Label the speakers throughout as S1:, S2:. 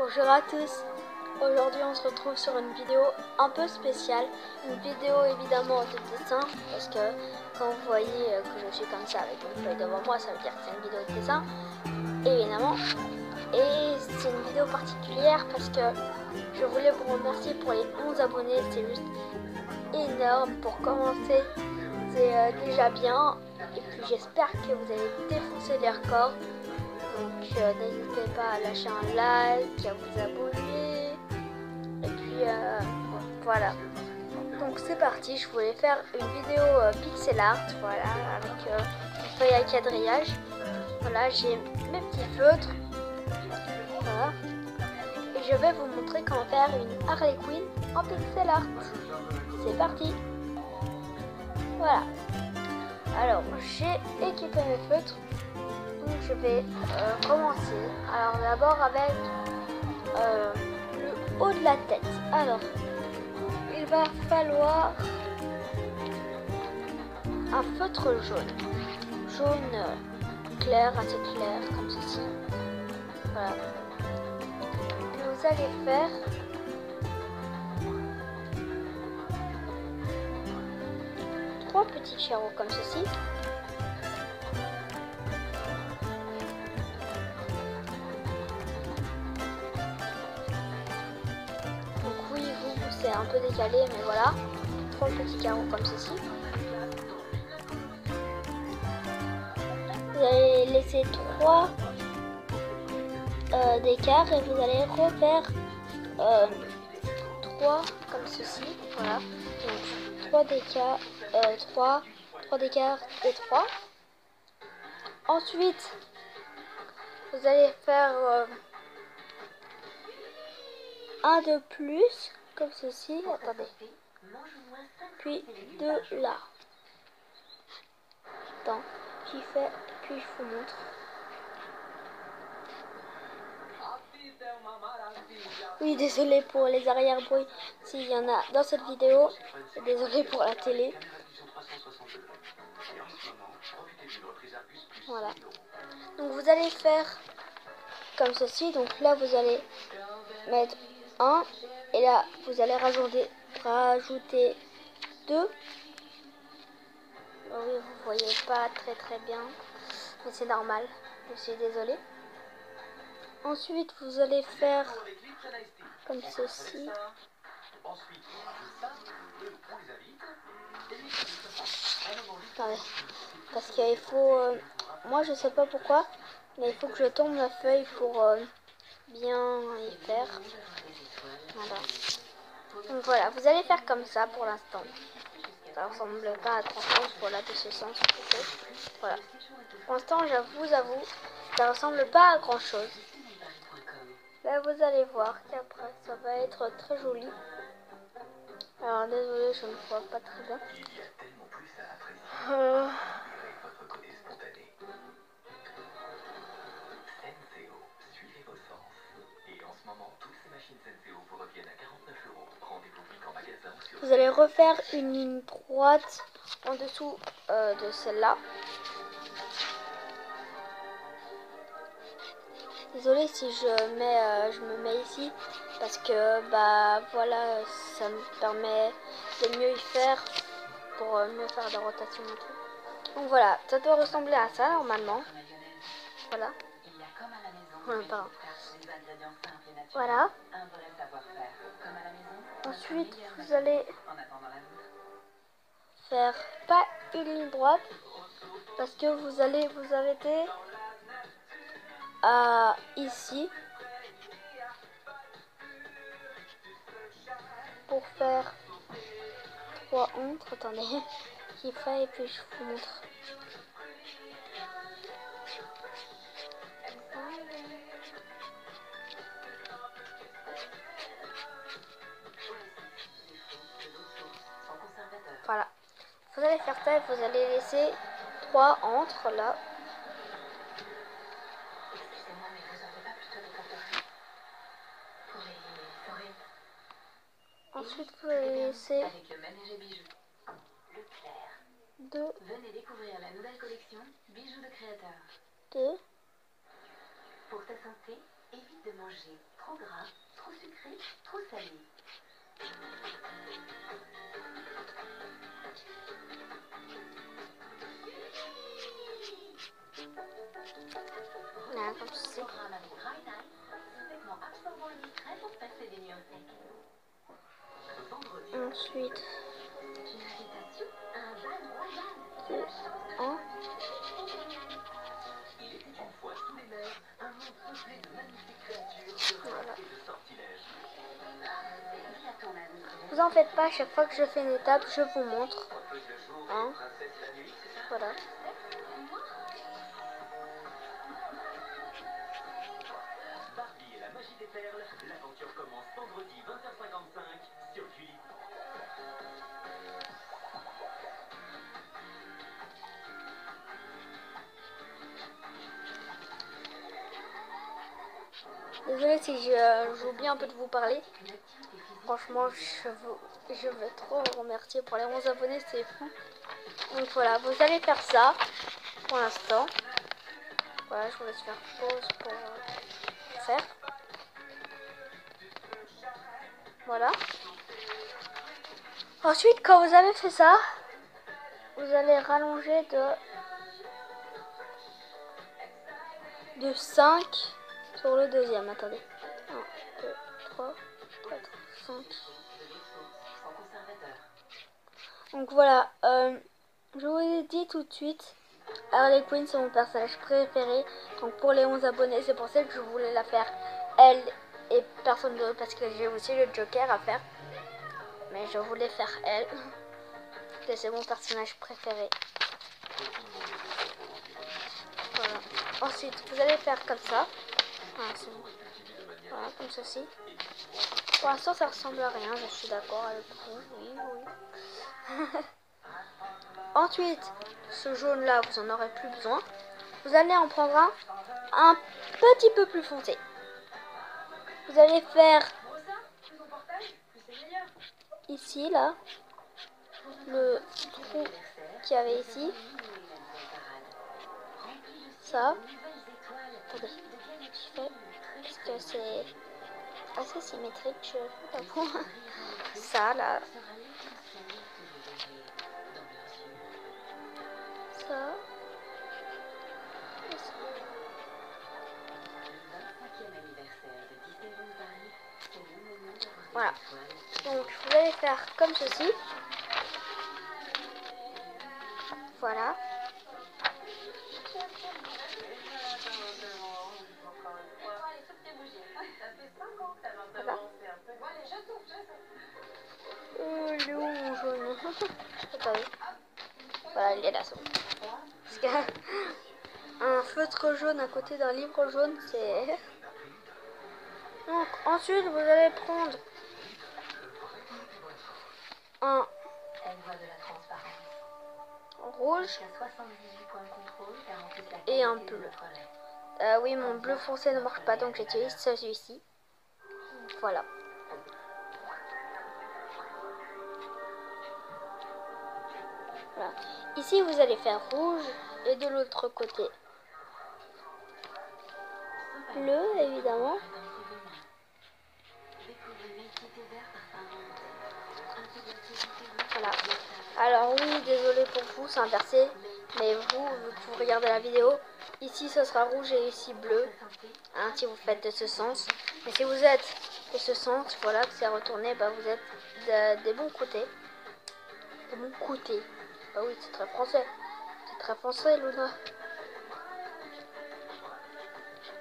S1: Bonjour à tous, aujourd'hui on se retrouve sur une vidéo un peu spéciale, une vidéo évidemment de dessin, parce que quand vous voyez que je suis comme ça avec une feuille devant moi, ça veut dire que c'est une vidéo de dessin, évidemment. Et c'est une vidéo particulière parce que je voulais vous remercier pour les 11 abonnés, c'est juste énorme pour commencer, c'est déjà bien, et puis j'espère que vous allez défoncer les records. Donc n'hésitez pas à lâcher un like, à vous abonner. Et puis voilà. Donc c'est parti, je voulais faire une vidéo pixel art, voilà, avec une feuille à quadrillage. Voilà, j'ai mes petits feutres. Voilà. Et je vais vous montrer comment faire une Harley Quinn en pixel art. C'est parti. Voilà. Alors j'ai équipé mes feutres. Donc je vais commencer. Alors d'abord avec le haut de la tête. Alors il va falloir un feutre jaune. Jaune clair, assez clair, comme ceci. Voilà. Puis vous allez faire trois petits carreaux comme ceci. C'est un peu décalé, mais voilà, trois petits carreaux comme ceci. Vous allez laisser trois d'écart et vous allez refaire trois comme ceci. Voilà, donc trois d'écart, trois d'écart et trois. Ensuite, vous allez faire un de plus. Comme ceci, attendez. Puis de là. Attends, j'y fais, puis je vous montre. Oui, désolé pour les arrière-bruits s'il y en a dans cette vidéo. Désolé pour la télé. Voilà. Donc vous allez faire comme ceci. Donc là, vous allez mettre un. Et là, vous allez rajouter 2. Oui, vous voyez pas très bien, mais c'est normal, je suis désolée. Ensuite, vous allez faire comme ceci. Attendez, parce qu'il faut... moi, je sais pas pourquoi, mais il faut que je tourne ma feuille pour bien y faire. Voilà. Donc voilà, vous allez faire comme ça pour l'instant. Ça ressemble pas à grand chose, voilà, de ce sens plutôt. Voilà. Pour l'instant, je vous avoue, ça ressemble pas à grand chose. Là, vous allez voir qu'après, ça va être très joli. Alors, désolé, je ne vois pas très bien. Vous allez refaire une ligne droite en dessous de celle-là. Désolée si je me mets ici parce que bah voilà, ça me permet de mieux y faire pour mieux faire de rotation et tout. Donc voilà, ça doit ressembler à ça normalement. Voilà. Pardon. Voilà. Ensuite, vous allez faire pas une ligne droite parce que vous allez vous arrêter à ici pour faire 3 entre. Attendez, j'y fais et puis je vous montre. Voilà, vous allez faire ça et vous allez laisser 3 entre là. Ensuite, vous allez laisser 2.
S2: Venez découvrir la nouvelle collection Bijoux de créateur.
S1: 2.
S2: Pour ta santé Évite de manger trop gras, trop sucré, trop salé.
S1: Voilà, comme ceci.
S2: Programme avec Dry Night, vêtements absorbant le discret pour passer des nuits au sec.
S1: Ensuite,
S2: Une invitation à un bal royal.
S1: c'est un.
S2: Il était une fois sous les mers, un monde peuplé de magnifiques créatures, de rêves et de sortilèges. Dis à ton ami.
S1: Vous en faites pas, à chaque fois que je fais une étape, je vous montre. Hein? Voilà.
S2: Barbie et la magie des perles, l'aventure commence vendredi 20h55 sur Julie.
S1: Désolée si j'oublie un peu de vous parler. Franchement, je veux trop vous remercier pour les 11 abonnés, c'est fou. Donc voilà, vous allez faire ça pour l'instant. Voilà, je vous laisse faire pause pour faire. Voilà. Ensuite, quand vous avez fait ça, vous allez rallonger de 5 sur le deuxième. Attendez. 1, 2, 3, 4, 5. Donc voilà, je vous ai dit tout de suite, Harley Quinn c'est mon personnage préféré. Donc pour les 11 abonnés, c'est pour ça que je voulais la faire elle et personne d'autre, parce que j'ai aussi le Joker à faire. Mais je voulais faire elle, parce que c'est mon personnage préféré. Voilà. Ensuite, vous allez faire comme ça. Voilà, c'est bon. Voilà, comme ceci. Pour l'instant, ça ressemble à rien, je suis d'accord avec vous. Oui, oui. Ensuite, ce jaune là, vous en aurez plus besoin. Vous allez en prendre un petit peu plus foncé. Vous allez faire ici là le trou qu'il y avait ici. Ça. Attendez, je fais parce que c'est assez symétrique. Je fais pas bon. Ça là. Ça. Voilà. Donc vous allez faire comme ceci. Voilà. Voilà. Il est où mon jaune? Attendez. Voilà, il est là. Parce qu'un feutre jaune à côté d'un livre jaune, c'est... Donc ensuite vous allez prendre un rouge et un bleu. Oui, mon bleu foncé ne marche pas, donc j'utilise celui-ci. Voilà. Voilà. Ici, vous allez faire rouge et de l'autre côté bleu, évidemment. Voilà. Alors oui, désolé pour vous, c'est inversé. Mais vous regardez la vidéo. Ici, ce sera rouge et ici bleu. Hein, si vous faites de ce sens. Mais si vous êtes de ce sens, voilà, que c'est retourné, bah, vous êtes des bons côtés. Des bons côtés. Bah oui, c'est très français. C'est très français, Luna.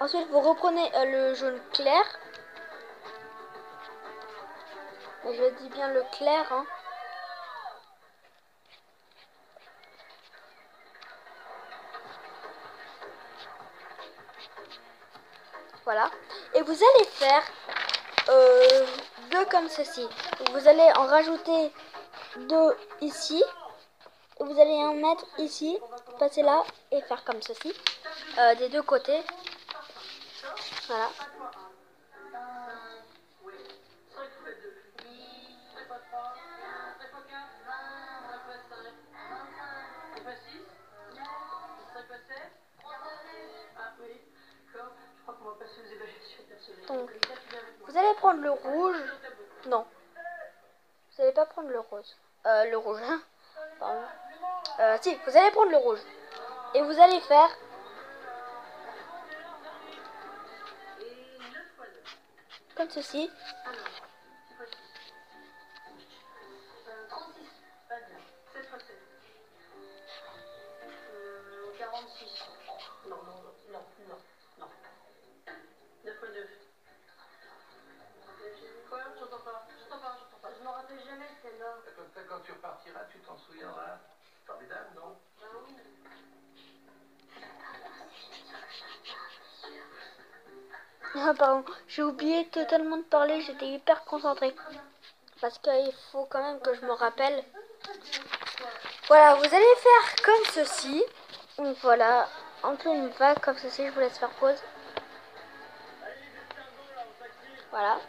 S1: Ensuite, vous reprenez le jaune clair. Et je dis bien le clair, hein. Voilà. Et vous allez faire deux comme ceci. Donc vous allez en rajouter deux ici. Et vous allez en mettre ici. Passer là et faire comme ceci. Des deux côtés. Voilà. Donc, vous allez prendre le rouge. Non, vous n'allez pas prendre le rose. Le rouge. Pardon. Si, vous allez prendre le rouge. Et vous allez faire... comme ceci.
S2: 36, pas bien. 7 fois 7. 46. Non, non, non, non, non, non. 9 fois 9. Quoi? J'entends pas. J'entends pas, j'entends pas. Je me rappelle jamais celle-là. Quand tu repartiras, tu t'en souviendras. Formidable, non? Ah oui.
S1: Ah, pardon, j'ai oublié totalement de parler, j'étais hyper concentrée. Parce qu'il faut quand même que je me rappelle. Voilà, vous allez faire comme ceci. Donc voilà, un peu une vague comme ceci, je vous laisse faire pause. Voilà.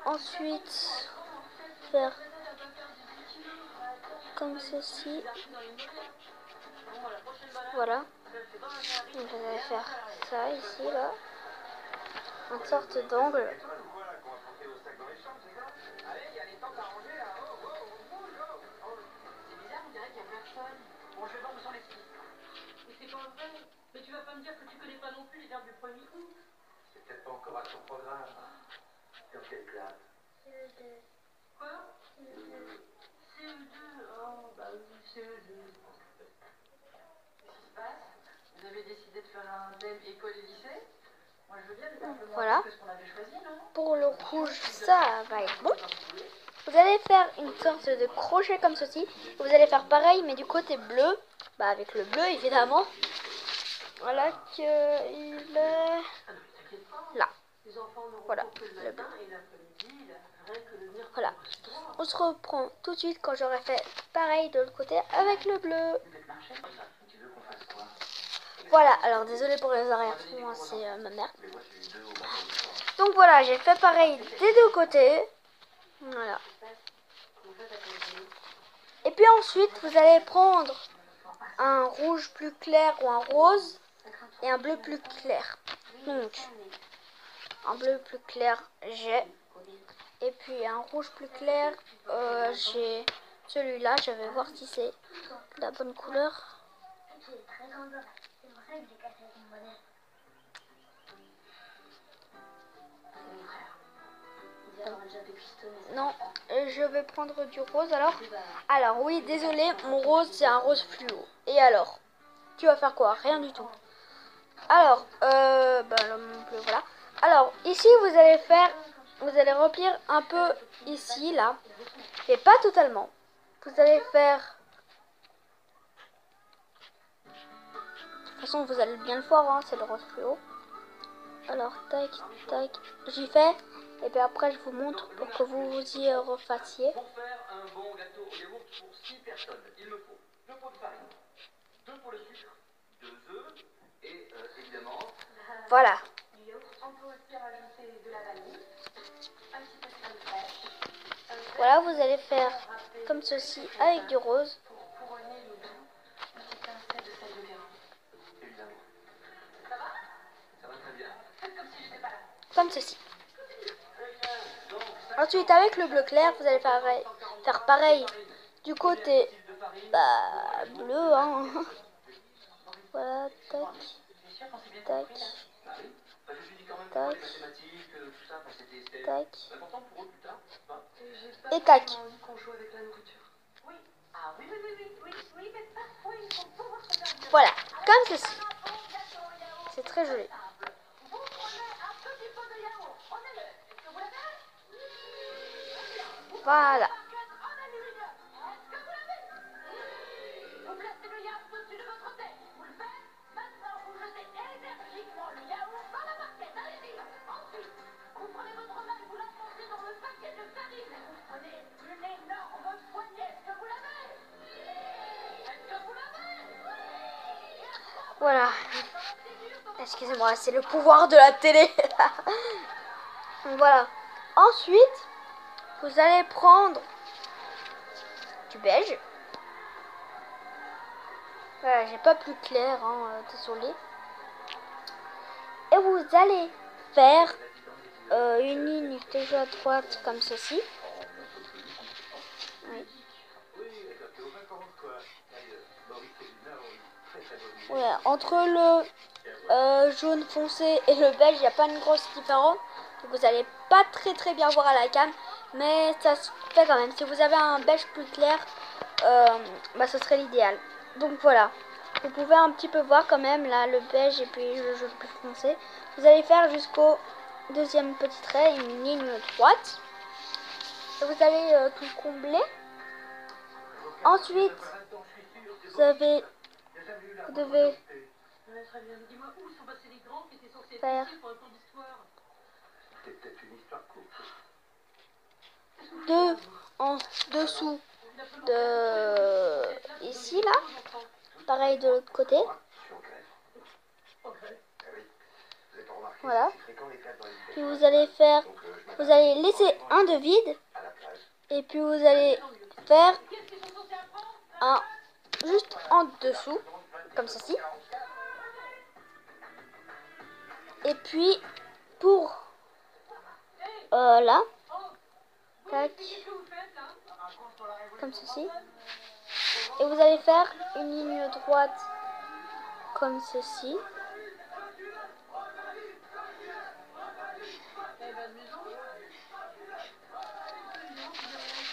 S1: Ensuite, faire comme ceci. Voilà. Donc vous allez faire ça ici, là. Une sorte d'angle.
S2: Bon, je vais voir où sont les skis. Mais c'est pas vrai. Mais tu vas pas me dire que tu connais pas non plus les verbes du premier août. C'est peut-être pas encore à ton programme. Dans quelle classe? CE2. Quoi? CE2. CE2. Oh, bah oui, CE2. Qu'est-ce qui se passe? Vous avez décidé de faire un thème école et lycée? Moi, je veux bien, mais un peu moins
S1: Voilà.
S2: que ce qu'on avait choisi, non?
S1: Pour le rouge, ça va être bon. Vous allez faire une sorte de crochet comme ceci. Vous allez faire pareil, mais du côté bleu. Bah avec le bleu, évidemment. Voilà que il est là. Voilà, le bleu. Voilà. On se reprend tout de suite quand j'aurai fait pareil de l'autre côté avec le bleu. Voilà, alors désolé pour les arrières, moi c'est ma mère. Donc voilà, j'ai fait pareil des deux côtés. Voilà. Et puis ensuite, vous allez prendre un rouge plus clair ou un rose et un bleu plus clair. Donc, un bleu plus clair, j'ai. Et puis un rouge plus clair, j'ai celui-là. Je vais voir si c'est la bonne couleur. Non, je vais prendre du rose alors. Alors oui, désolé, mon rose c'est un rose fluo. Et alors, tu vas faire quoi? Rien du tout. Alors, mon bleu, voilà. Alors, ici vous allez remplir un peu ici, là. Mais pas totalement. Vous allez faire... De toute façon, vous allez bien le voir, hein, c'est le rose fluo. Alors, tac, tac, j'y fais. Et puis après, je vous montre pour que vous y refassiez.
S2: Pour faire un bon gâteau au yaourt pour 6 personnes, il me faut 2 pots de farine, 2 pots de sucre, 2 œufs et évidemment...
S1: Voilà.
S2: Du yaourt, on peut aussi rajouter de la vanille, un petit peu de crème fraîche.
S1: Voilà, vous allez faire comme ceci avec du rose.
S2: Pour couronner le tout, une petite pincée de sel de viande. Évidemment. Ça va? Ça va très bien. Faites comme si j'étais pas là.
S1: Comme ceci. Ensuite, avec le bleu clair, vous allez faire pareil du côté bleu. Hein. Voilà, tac, tac, tac, tac, et tac. Voilà, comme ceci. C'est très joli. Voilà. Voilà. Excusez-moi, c'est le pouvoir de la télé. Donc voilà. Ensuite, vous allez prendre du beige. Voilà, j'ai pas plus clair, hein, désolé. vous allez faire une ligne toujours droite comme ceci. Oui. Ouais, entre le jaune foncé et le beige, il n'y a pas une grosse différence. Donc vous n'allez pas très bien voir à la cam, mais ça se fait quand même. Si vous avez un beige plus clair, bah, ce serait l'idéal. Donc voilà, vous pouvez un petit peu voir quand même là le beige et puis le jaune plus foncé. Vous allez faire jusqu'au deuxième petit trait une ligne droite. Et vous allez tout combler. Ensuite, vous devez faire deux en dessous de ici là, pareil de l'autre côté. Voilà. Puis vous allez laisser un de vide et puis vous allez faire un juste en dessous comme ceci. Et puis pour là, tac, comme ceci. Et vous allez faire une ligne droite comme ceci.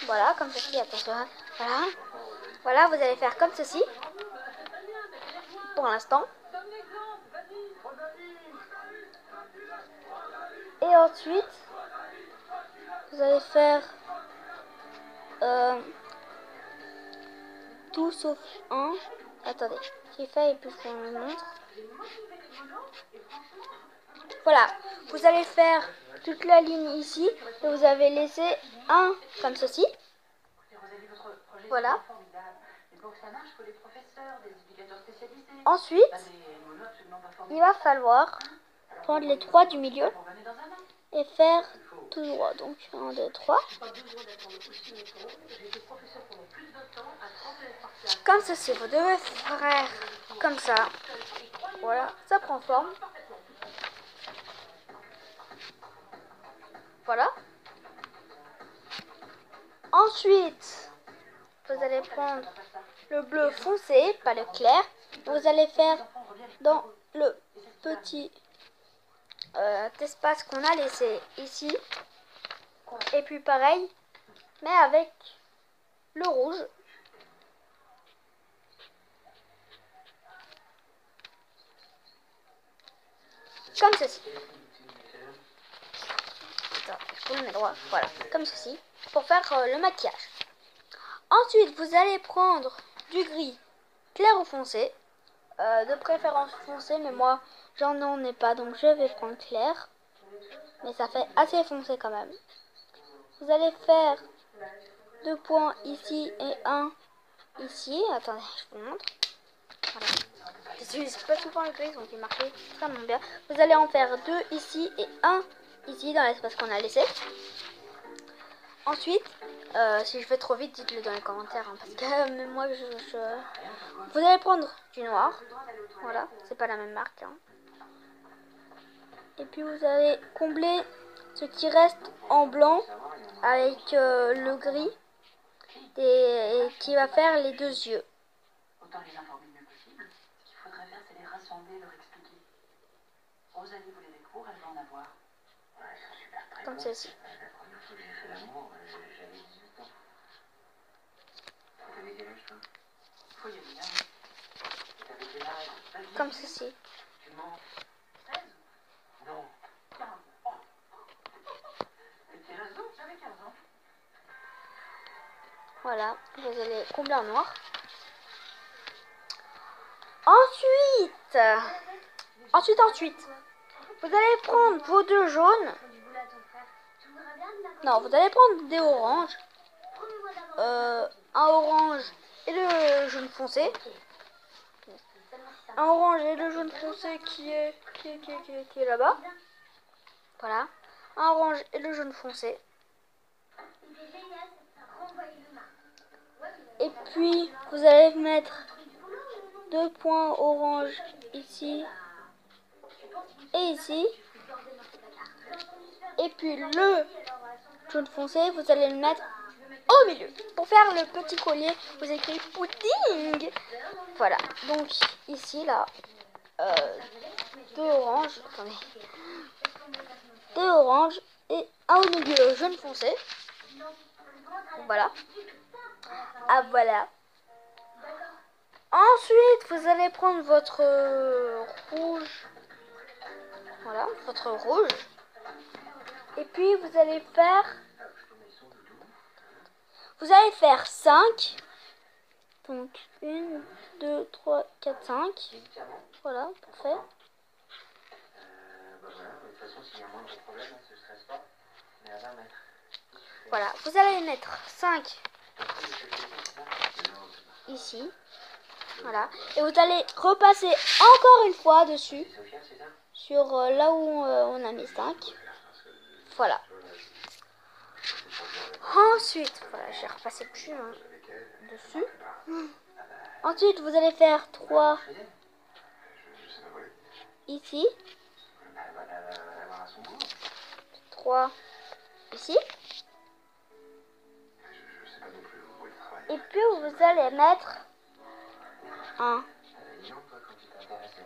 S1: Voilà, comme ceci, attention. Voilà. Voilà, vous allez faire comme ceci. Pour l'instant. Et ensuite, vous allez faire tout sauf un. Attendez, j'ai fait et puis je vous montre. Voilà, vous allez faire toute la ligne ici et vous avez laissé un comme ceci. Voilà. Ensuite, il va falloir prendre les trois du milieu et faire tout droit. Donc 1, 2, 3. Comme ceci, vous devez faire comme ça. Voilà, ça prend forme. Voilà. Ensuite, vous allez prendre le bleu foncé, pas le clair. Vous allez faire dans le petit espace qu'on a laissé ici. Et puis pareil, mais avec le rouge. Comme ceci. Attends, je le mets droit. Voilà, comme ceci. Pour faire le maquillage. Ensuite, vous allez prendre du gris clair ou foncé. De préférence foncé, mais moi, j'en ai pas. Donc, je vais prendre clair. Mais ça fait assez foncé quand même. Vous allez faire 2 points ici et 1 ici. Attendez, je vous montre. Voilà. J'utilise pas souvent le gris, donc il marchait extrêmement bien. Vous allez en faire 2 ici et 1 ici dans l'espace qu'on a laissé. Ensuite, si je vais trop vite, dites-le dans les commentaires, hein, parce que même moi, vous allez prendre du noir. Voilà, c'est pas la même marque. Hein. Et puis vous allez combler ce qui reste en blanc avec le gris et qui va faire les deux yeux.
S2: Autant les informer le mieux possible. Ce qu'il faudrait faire, c'est les rassembler, leur expliquer. Rosalie voulait des cours, elle va en avoir. Ouais, c'est super très
S1: comme ceci.
S2: La première fois que j'ai fait l'amour, j'avais 18 ans. T'avais quel âge, toi? Faut y aller, hein. T'avais quel âge?
S1: Comme ceci.
S2: Tu mens? 16? Non. 15. Oh. Et quel âge? J'avais 15 ans.
S1: Voilà, vous allez combler en noir. Ensuite, vous allez prendre vos deux jaunes. Non, vous allez prendre des oranges. Un orange et le jaune foncé. Un orange et le jaune foncé qui est là-bas. Voilà. Un orange et le jaune foncé. Et puis, vous allez mettre 2 points orange ici et ici. Et puis le jaune foncé, vous allez le mettre au milieu. Pour faire le petit collier, vous écrivez pudding. Voilà, donc ici, là, deux oranges. Attendez. Deux oranges et un au milieu jaune foncé. Voilà. Ah, voilà. Ensuite, vous allez prendre votre rouge. Voilà, votre rouge. Et puis, vous allez faire 5. Donc, 1, 2, 3, 4, 5. Voilà, parfait. Voilà, vous allez mettre 5 ici. Voilà. Et vous allez repasser encore une fois dessus. Sur là où on a mis 5. Voilà. Ensuite, voilà, j'ai repassé plus dessus. Ensuite, vous allez faire 3 ici. 3 ici. Et puis, vous allez mettre un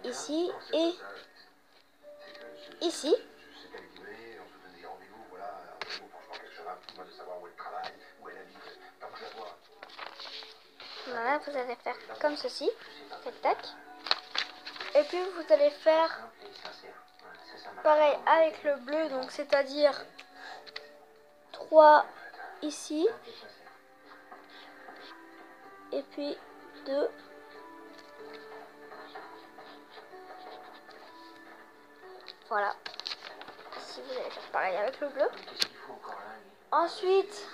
S1: ici et ici. Voilà, vous allez faire comme ceci. Tac, tac. Et puis vous allez faire pareil avec le bleu, donc c'est-à-dire 3 ici. Et puis 2. Voilà. Ici vous allez faire pareil avec le bleu. Ensuite,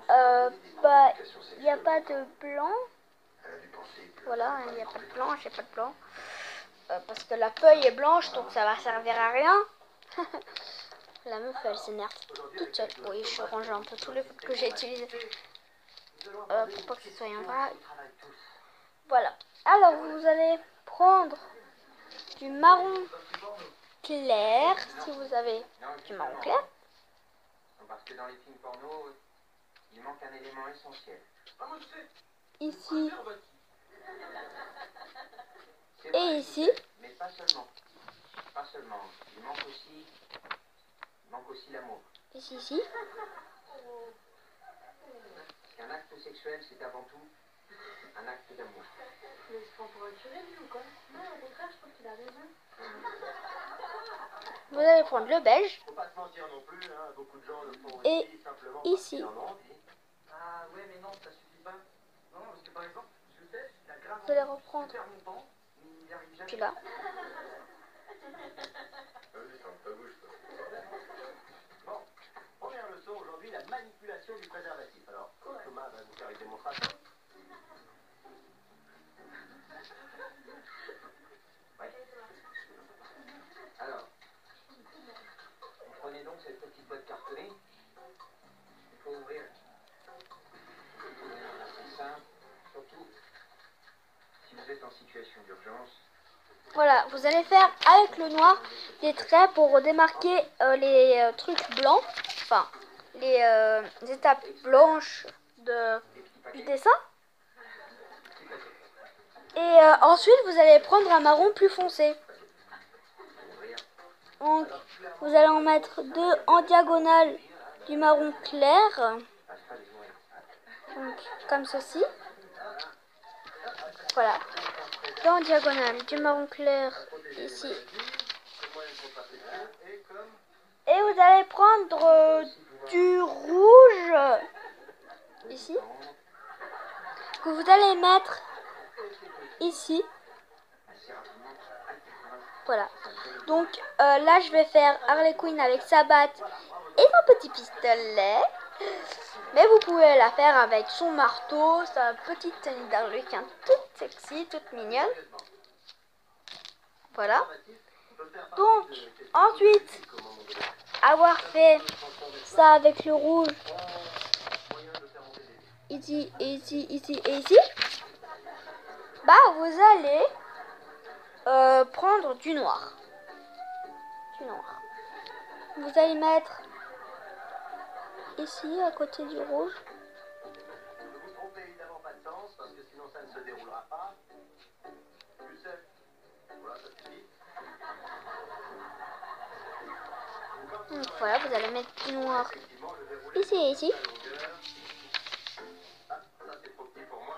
S1: bah, il n'y a pas de blanc. Voilà, il n'y a pas de blanc, j'ai pas de blanc. Parce que la feuille est blanche, donc ça va servir à rien. La meuf, elle s'énerve toute seule. Oui, je range un peu tous les photos que j'ai utilisés. Pour pas que ce soit un vrai. Voilà. Alors, vous allez prendre du marron clair, si vous avez du marron clair.
S2: Parce que dans les films porno, il manque un élément essentiel.
S1: Ici. Et ici.
S2: Mais pas seulement. Pas seulement. Il manque aussi l'amour.
S1: Ici, ici.
S2: Un acte sexuel, c'est avant tout un acte d'amour.
S3: Mais c'est pas pour attirer lui ou quoi? Non, au contraire, je trouve qu'il a raison.
S1: Vous allez prendre le beige.
S2: Faut pas se mentir non plus, hein. Beaucoup de gens le font
S1: et
S2: aussi, simplement
S1: ici.
S2: Ah ouais, mais non, ça suffit pas. Non, parce que par exemple, je sais, la grave.
S1: Vous allez reprendre.
S2: Super longtemps, mais il n'y arrive jamais.
S1: Puis là.
S2: Bon, première leçon aujourd'hui, la manipulation du préservatif. Alors, Thomas va vous faire une démonstration. Ouais. Alors, vous prenez donc cette petite boîte cartonnée. Il faut ouvrir. C'est simple, surtout si vous êtes en situation d'urgence.
S1: Voilà, vous allez faire avec le noir des traits pour démarquer les trucs blancs, enfin les étapes blanches du dessin. Et ensuite, vous allez prendre un marron plus foncé. Donc, vous allez en mettre 2 en diagonale du marron clair. Donc, comme ceci. Voilà. Dans diagonale du marron clair ici. Et vous allez prendre du rouge ici. Que vous allez mettre ici. Voilà. Donc là je vais faire Harley Quinn avec sa batte et son petit pistolet. Mais vous pouvez la faire avec son marteau, sa petite tenue d'Harlequin toute sexy, toute mignonne. Voilà. Donc, ensuite, avoir fait ça avec le rouge, ici, ici, ici et ici, bah vous allez prendre prendre du noir. Vous allez mettre ici à côté du rouge.
S2: Ne vous trompez évidemment pas de sens, parce que sinon ça ne se déroulera pas. Tu sais, voilà, ça suffit.
S1: Donc voilà, vous allez mettre du noir
S2: Effectivement, je vais rouler
S1: ici et ici.
S2: la longueur. Ah, ça c'est trop petit pour moi.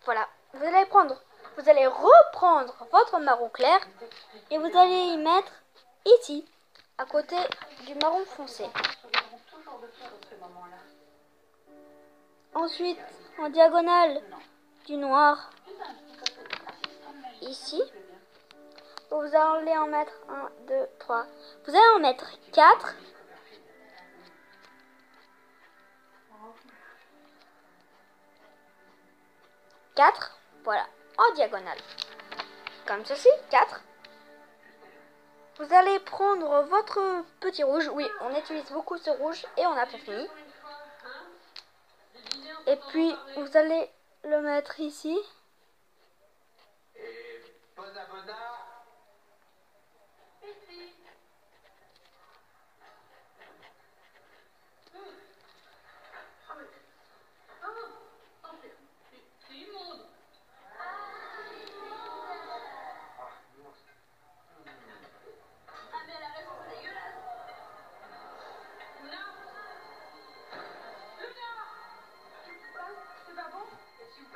S1: Voilà, vous allez reprendre votre marron clair et vous allez y mettre ici, à côté du marron foncé. Ensuite, en diagonale, du noir ici. Vous allez en mettre 1, 2, 3. Vous allez en mettre 4. 4, voilà, en diagonale. Comme ceci, 4. Vous allez prendre votre petit rouge. Oui, on utilise beaucoup ce rouge et on n'a pas fini. Et puis, vous allez le mettre ici.
S2: Et Bona Bona.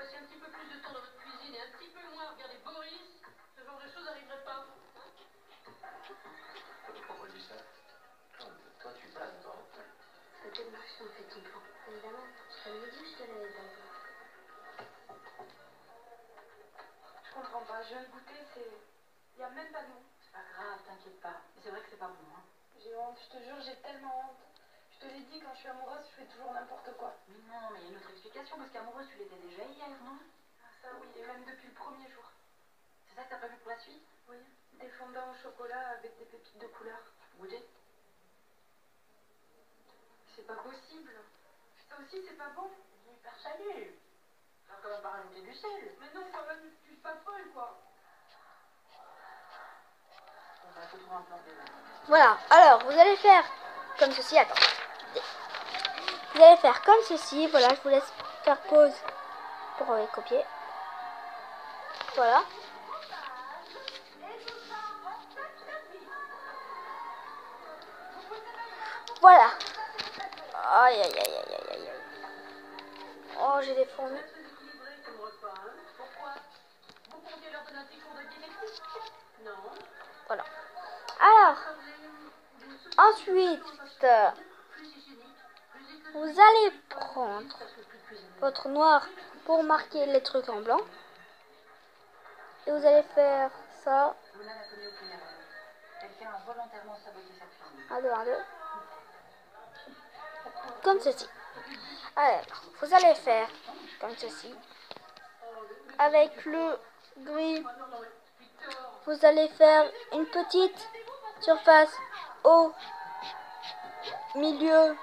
S3: Un petit peu plus de temps dans votre cuisine et un petit peu moins regarder Boris, ce genre de choses n'arriverait pas.
S2: Pourquoi dis ça? Toi tu passes, toi.
S3: Peut-être marcher en fait ton plan. Évidemment, je t'avais dit que je te l'avais pas dit. Je comprends pas, je viens de goûter, c'est... Il n'y a même pas de nom. C'est pas grave, t'inquiète pas. Mais c'est vrai que c'est pas bon, hein. J'ai honte, je te jure, j'ai tellement honte. Je te l'ai dit, quand je suis amoureuse, je fais toujours n'importe quoi. Mais non, mais il y a une autre explication, parce qu'amoureuse, tu l'étais déjà hier, non? Ah ça oui, et même depuis le premier jour. C'est ça que t'as prévu pour la suite? Oui, des fondants au chocolat avec des pépites de couleur. Goûter? C'est pas possible. Ça aussi, c'est pas bon. C'est hyper salé. Ça va quand même pas rajouter du sel. Mais non, quand même, tu es pas folle, quoi. On va faut trouver un plan B.
S1: Voilà, alors vous allez faire comme ceci. Attends. Vous allez faire comme ceci. Voilà, je vous laisse faire pause pour copier. Voilà. Voilà. Aïe, aïe, aïe, aïe, aïe, aïe. Oh, j'ai des fourmis.
S3: Pourquoi? Vous comptez leur donner un petit cours de diététique? Non.
S1: Voilà. Alors, ensuite, vous allez prendre votre noir pour marquer les trucs en blanc. Et vous allez faire ça.
S3: Luna n'a commis aucune erreur. Quelqu'un a volontairement saboté sa cuisine.
S1: 1, 2, 1, 2. Comme ceci. Alors, vous allez faire comme ceci. Avec le gris, vous allez faire une petite surface au milieu.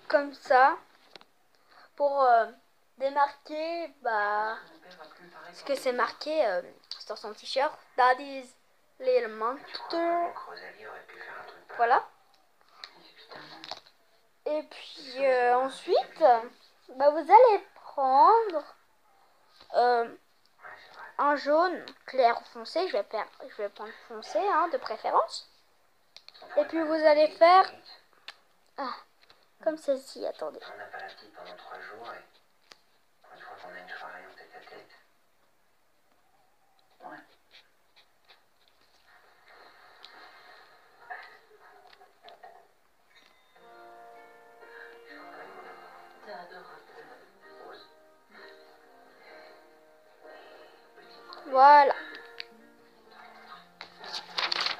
S1: Comme ça. Pour démarquer ce que c'est marqué sur son t-shirt. Daddy's Little Monster. Voilà. Et puis ensuite, vous allez prendre un jaune clair ou foncé. Je vais prendre foncé de préférence. Et puis vous allez faire comme ceci. Attendez.
S2: On n'a pas la petite pendant 3 jours et une fois qu'on a une soirée en tête à tête. Ouais.
S3: C'est adorable.
S1: Voilà.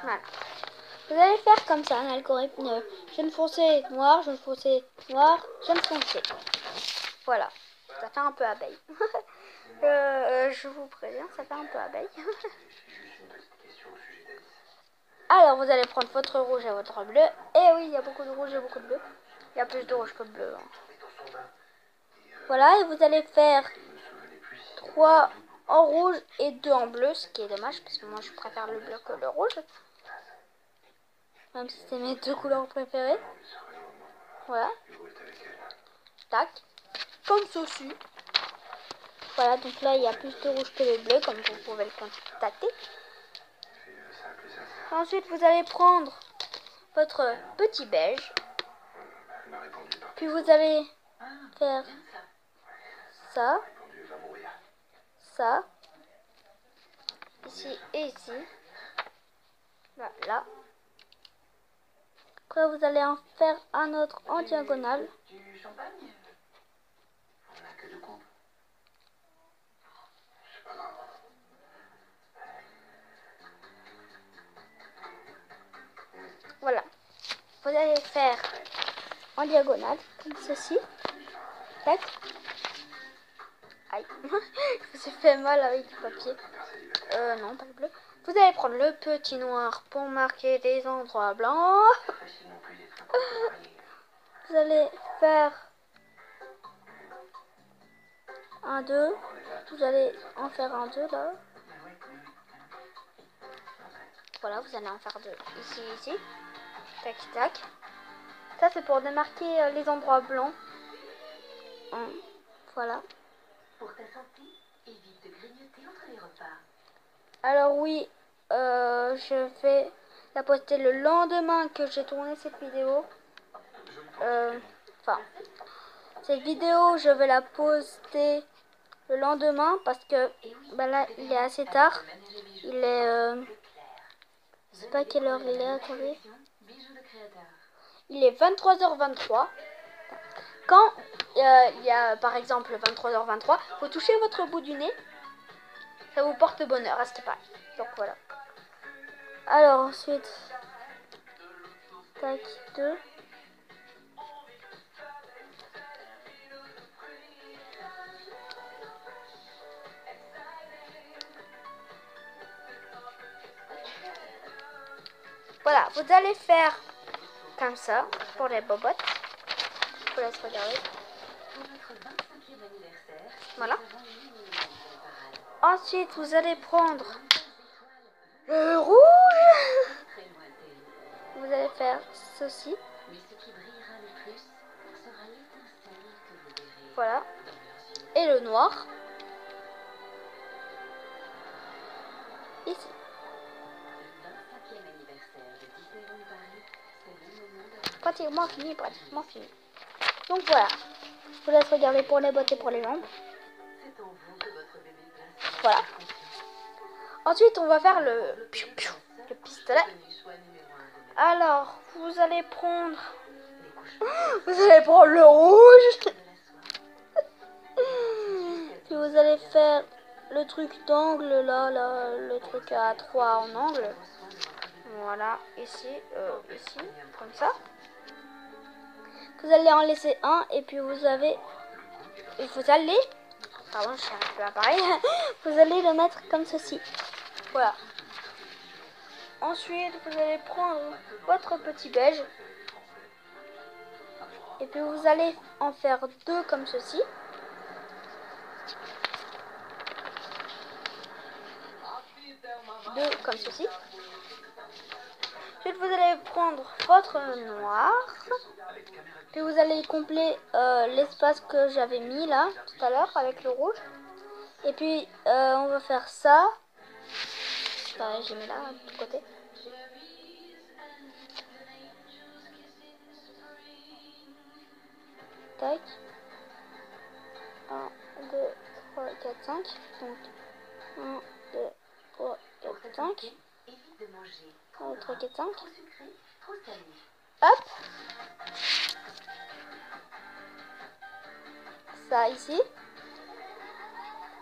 S1: Voilà. Vous allez faire comme ça un algorithme jaune foncé, noir, jaune foncé, noir, jaune foncé. Voilà. Ça fait un peu abeille. Je vous préviens, ça fait un peu abeille.
S2: Juste une petite question au sujet d'Alice.
S1: Alors, vous allez prendre votre rouge et votre bleu. Et oui, il y a beaucoup de rouge et beaucoup de bleu. Il y a plus de rouge que de bleu.
S2: Et dans son bain. Et
S1: Voilà, et vous allez faire 3 en rouge et 2 en bleu, ce qui est dommage parce que moi je préfère le bleu que le rouge. Même si c'est mes 2 couleurs préférées. Voilà. Tac. Comme ceci. Voilà, donc là il y a plus de rouge que de bleu, comme vous pouvez le constater. Ensuite, vous allez prendre votre petit beige. Puis vous allez faire ça, ça, ici et ici. Là. Après, vous allez en faire un autre en diagonale.
S2: Du champagne? On n'a que 2 coupes. C'est pas grave.
S1: Voilà. Vous allez faire en diagonale, comme ceci. Tac. Aïe. Je me suis fait mal avec le papier. Non, pas le bleu. Vous allez prendre le petit noir pour marquer des endroits blancs. Vous allez faire un 2. Vous allez en faire un 2 là. Voilà, vous allez en faire 2 ici, ici. Tac, tac. Ça, c'est pour démarquer les endroits blancs. Voilà.
S2: Pour ta santé, évite de grignoter entre les repas.
S1: Alors oui, je vais la poster le lendemain que j'ai tourné cette vidéo. Enfin, cette vidéo, je vais la poster le lendemain parce que là, il est assez tard. Il est... je sais pas quelle heure il est, attendez. Il est 23h23. Quand il y a par exemple 23h23, vous touchez votre bout du nez. Ça vous porte bonheur, à ce qui paraît. Donc voilà. Alors ensuite, tac, 2. Voilà, vous allez faire comme ça pour les bobottes. Je vous laisse regarder. Voilà. Ensuite, vous allez prendre le rouge. Vous allez faire ceci. Voilà. Et le noir. Ici. Pratiquement fini, pratiquement fini. Donc voilà. Je vous laisse regarder pour les bottes et pour les jambes. Voilà. Ensuite, on va faire le pistolet. Alors, vous allez prendre le rouge. Puis vous allez faire le truc d'angle là, le truc à 3 en angle. Voilà, ici, ici, comme ça. Vous allez en laisser un et puis vous allez, pardon, je suis un peu pareil. Vous allez le mettre comme ceci. Voilà. Ensuite, vous allez prendre votre petit beige. Et puis vous allez en faire 2 comme ceci. Comme ceci. Ensuite, vous allez prendre votre noir. Puis vous allez combler l'espace que j'avais mis là, tout à l'heure, avec le rouge. Et puis, on va faire ça. J'ai mis là, de côté. Tac. 1, 2, 3, 4, 5. Donc, 1, 2, 3, 4, 5. 1, 2, 3, 4, 5. Hop. Ça ici.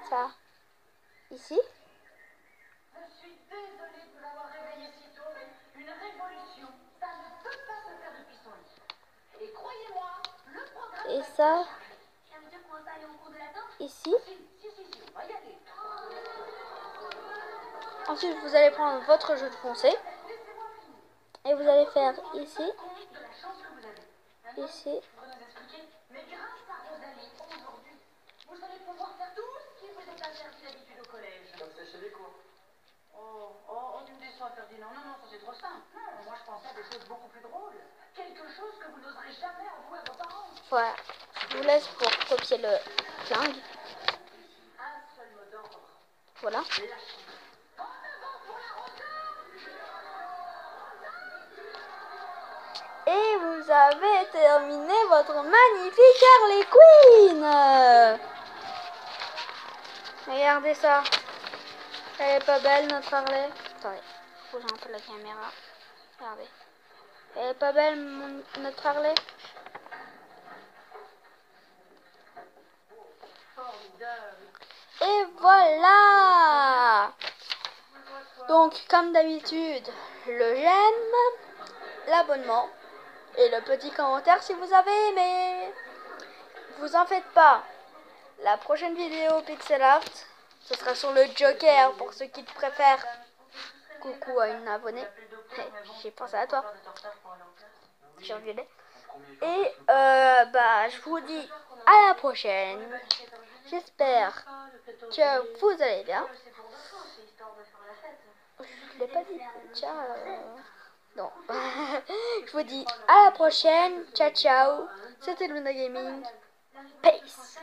S1: Ça ici.
S2: Je suis désolée de vous avoir réveillé si tôt, mais une révolution, ça ne peut pas se faire depuis son lit. Et croyez-moi, le programme...
S1: Et ça,
S2: Ça veut dire qu'on va pas aller au cours de la danse?
S1: ici.
S2: Si, on va y aller.
S1: Ensuite, vous allez prendre votre jeu de foncé. Et vous allez faire ici. Ici.
S2: Mais grâce à Rosalie, aujourd'hui, Vous allez pouvoir faire tout ce qui vous est interdit d'habitude au collège.
S4: Comme sécher les cours.
S2: Tu me déçois, Ferdinand. Non, ça c'est trop simple. Non, moi je pensais à des choses beaucoup plus drôles. Quelque chose que vous n'oserez jamais avouer à vos parents.
S1: Voilà. Je vous laisse pour copier le flingue.
S2: Un seul mot d'ordre.
S1: Voilà.
S2: Lâchez. En avant pour la rosa.
S1: Et vous avez terminé votre magnifique Harley Quinn. Regardez ça. Elle est pas belle notre Harley. Attendez, bouge un peu la caméra. Regardez. Elle est pas belle notre Harley. Et voilà. Donc comme d'habitude, le j'aime, l'abonnement et le petit commentaire si vous avez aimé. Vous en faites pas. La prochaine vidéo pixel art, ce sera sur le Joker pour ceux qui le préfèrent. Coucou à une abonnée. J'ai pensé à toi. J'ai enviolé. Et je vous dis à la prochaine. J'espère que vous allez bien. Je l'ai pas dit. Ciao. Non. Je vous dis à la prochaine. Ciao ciao. C'était Luna Gaming. Peace.